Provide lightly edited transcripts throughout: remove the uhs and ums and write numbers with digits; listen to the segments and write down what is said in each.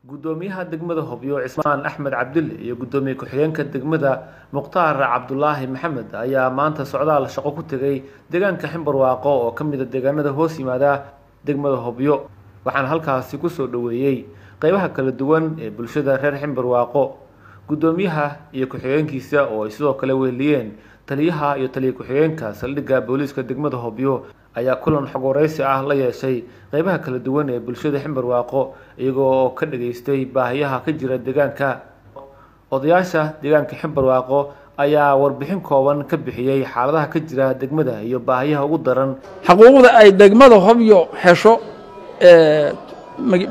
gudoomiyaha degmada Hobyo Cismaan Axmed Cabdille iyo gudoomiye ku-xigeenka degmada Muqtaar Cabdullaahi Maxamed ayaa maanta socdaal shaqo ku tagay deegaanka Ximbarwaaqo oo kamid ah deegaanada hoos yimaada degmada Hobyo waxaan halkaas ku soo dhaweeyay qaybaha kala duwan ee bulshada reer Ximbarwaaqo gudoomiyaha iyo ku-xigeenkiisa oo sidoo kale weeliyeen taliyaha iyo taliye ku-xigeenka saldhigga booliska degmada Hobyo ayaa kulan xog wareysi ah la yeeshay qaybaha kala duwan ee bulshada Ximbarwaaqo iyagoo ka dhageystay baahiyaha ka jira deegaanka odayaasha deegaanka Ximbarwaaqo ayaa warbixin kooban ka bixiyay xaaladaha ka jira degmada iyo baahiyaha ugu daran xuquuqda ay degmada Hobyo hesho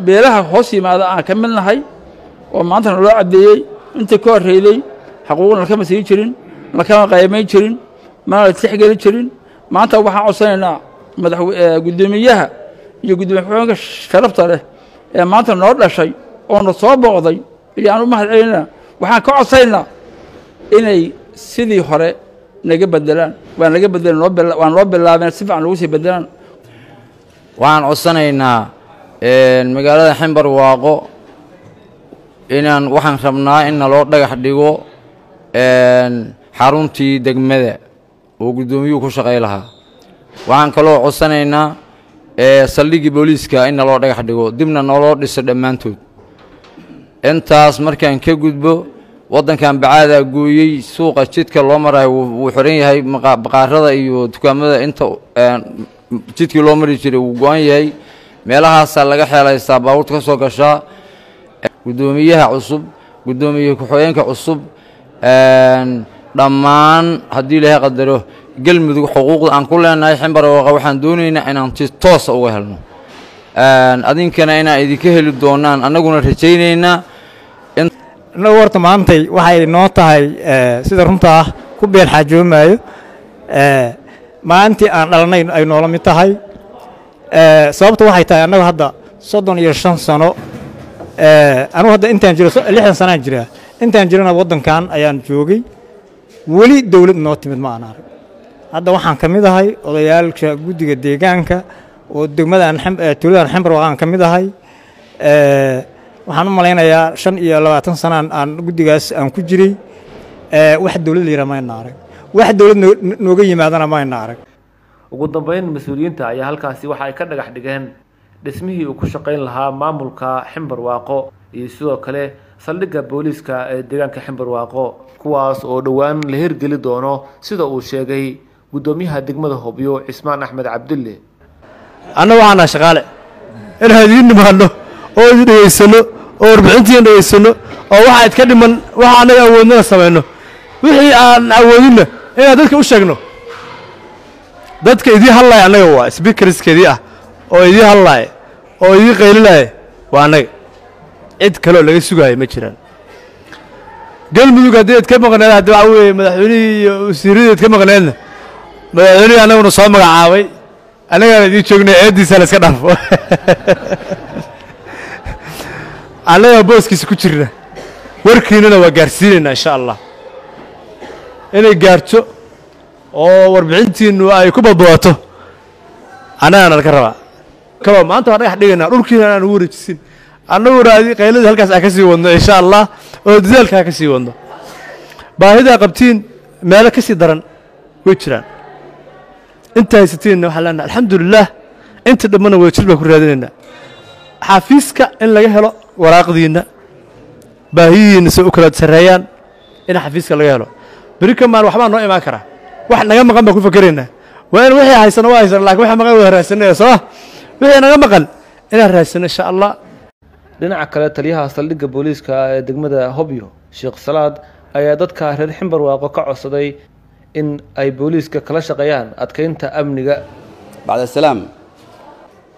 beelaha hoos yimaada aan ka midnahay oo maanta loo cadeeyay inta ka horeeyay xuquuqna kama sii jirin la kama qaymeyn jirin ma la tixgelin jirin maanta waxaan codsanaynaa gudoomiyaha iyo gudoomiye ku-xigeenka sharafta leh ee maanta noo dhashay oo na soo booqday iyaan u mahad celinaa waxaan ka codsanaynaa inay sidii hore naga bedelaan waan naga bedelan waan loo bilaabeen si fiican lagu sii bedelaan waxaan codsanaynaa magaalada Ximbarwaaqo inaan waxaan rabnaa in loo dhagax dhigo xaruntii degmada oo gudoomiyuhu ku shaqeey lahaa waxaan kaloo codsanaynaa saldhiggii booliska in loo dhagax dhigo dibna noo dhiso dhammaantood intaas markaan ka gudbo waddankan bacaada gooyay suuqa jidka loo marayo wuu xiran yahay baqaarada iyo dukaamada inta jidkii loo mari jiray wuu go'an yahay meelahaasaa laga xeelaystaa baabuurta ka soo gashaa gudoomiyaha cusub gudoomiye ku-xigeenka cusub dhammaan haddii ilaahay qadaro galmudug xuquuqda aan ku leenahay Ximbarwaaqo waxaan doonaynaa inaan si toos uga helno adinkana inaan idinka heli doonaan annaguna rajaynaynaa innagu horta maantay waxay noo tahay sida runta ah ku been xaajoomayo maalintii aan dhalanayn ay noola mid tahay sababta waxay tahay annagu hadda 35 sano anigu hadda intaan jiro 60 sanaan jiraa intaan jirana waddankan ayaan joogay weli dawlad noo timid ma aan arag hadda waxaan ka mid ahay odayaalka guddiga deegaanka oo degmadan tuuladan Ximbarwaaqo ka mid ahay waxaan u malaynayaa 25 sano aan guddigaas aan ku jiray wax dawlad la yiraahdo ma arag wax dawlad nooga yimaadana ma arag ugu dambeyn mas'uuliyiinta ayaa halkaasi waxa ay ka dhagax dhigeen dhismihii uu ku shaqeyn lahaa maamulka Ximbarwaaqo iyo sidoo kale saldhigga booliska ee deegaanka Ximbarwaaqo kuwaas oo dhawaan la hirgeli doono sida uu sheegay gudoomiyaha degmada Hobyo Cismaan Axmed Cabdille annagu waxaan shaqaale in hadii nimaano oo dhageysano oo warbixintii dhageysano oo waxa aad ka dhiman waxa anaga awoodna sameeyno wixii aan awoodina in dadka u sheegno dadka idii hadlay anaga waa speakerskeedii ah oo idii hadlay oo idii qeylinay waa anaga cid kale oo laga sugayo ma jiraan galmudug haddii ka maqnaan hadda waxa weeye madaxweynaha iyo wasiirada ka maqnaanna madaxweynaha anaguna soo magacaabay anaga idii joognay eediisa la iska dhaafo anaga booskiisa ku jirna warkiinana waa gaarsiinayna insha Allah inay gaarto oo warbixintiinu ay ku badbaato anaana la ka rabaa kaba maanta waa dhagax dhigana dhulkiina aan ugu wareejisin annagu raadi qaylada halkaas aan ka sii wadno insha Allah oo dadaalka ka sii wadno baahida qabtiin meel ka sii daran way jiraan inta haysatiin waxa lana alxamdulillah inta dhamana way jirba ku raadinayna xafiiska in laga helo waraaqdiina baahiyiina soo kala sareeyaan in xafiiska laga helo بريكا ما الوحبان نوع ما كره واحد نجمع قلنا كيف فكرنا وين وحي هاي سنة واحد لكن واحد ما قال رأسنا صح وحي نجمع قل إلى رأسنا إن شاء الله لنا عكلا تليها صليق بوليس كدقمة هوبيو شيخ صلاد أيادات كهر Ximbarwaaqo كعصدي إن أي بوليس كلا شقيان أتكينت أمنية بعد السلام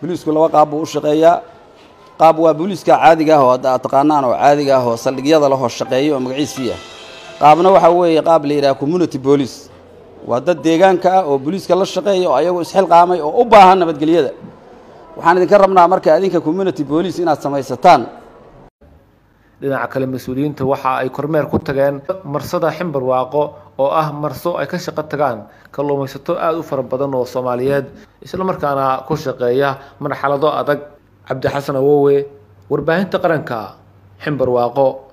بوليس كل وقع أبو شقيا قابوا بوليس كعادي جاهو أتقنان وعادي جاهو صليق يلا له الشقيا ومقعيس فيها qaabna waxa weeye qaab la yiraahdo community police waa dad deegaanka ah oo booliska la shaqeeyo oo ayagu isxil qaamay oo u baahan nabadgelyada waxaan idinka rabnaa marka adinka community police inaad samaysataan dhinaca kale mas'uuliyiinta waxa ay kormeer ku tageen marsada Ximbarwaaqo oo ah marso ay ka shaqo tagaan kalluumaysato aad u fara badan oo Soomaaliyeed isla markaana ku shaqeeya marxalado adag Cabdi Xasan Awowe warbaahinta qaranka ximbarwaaqo.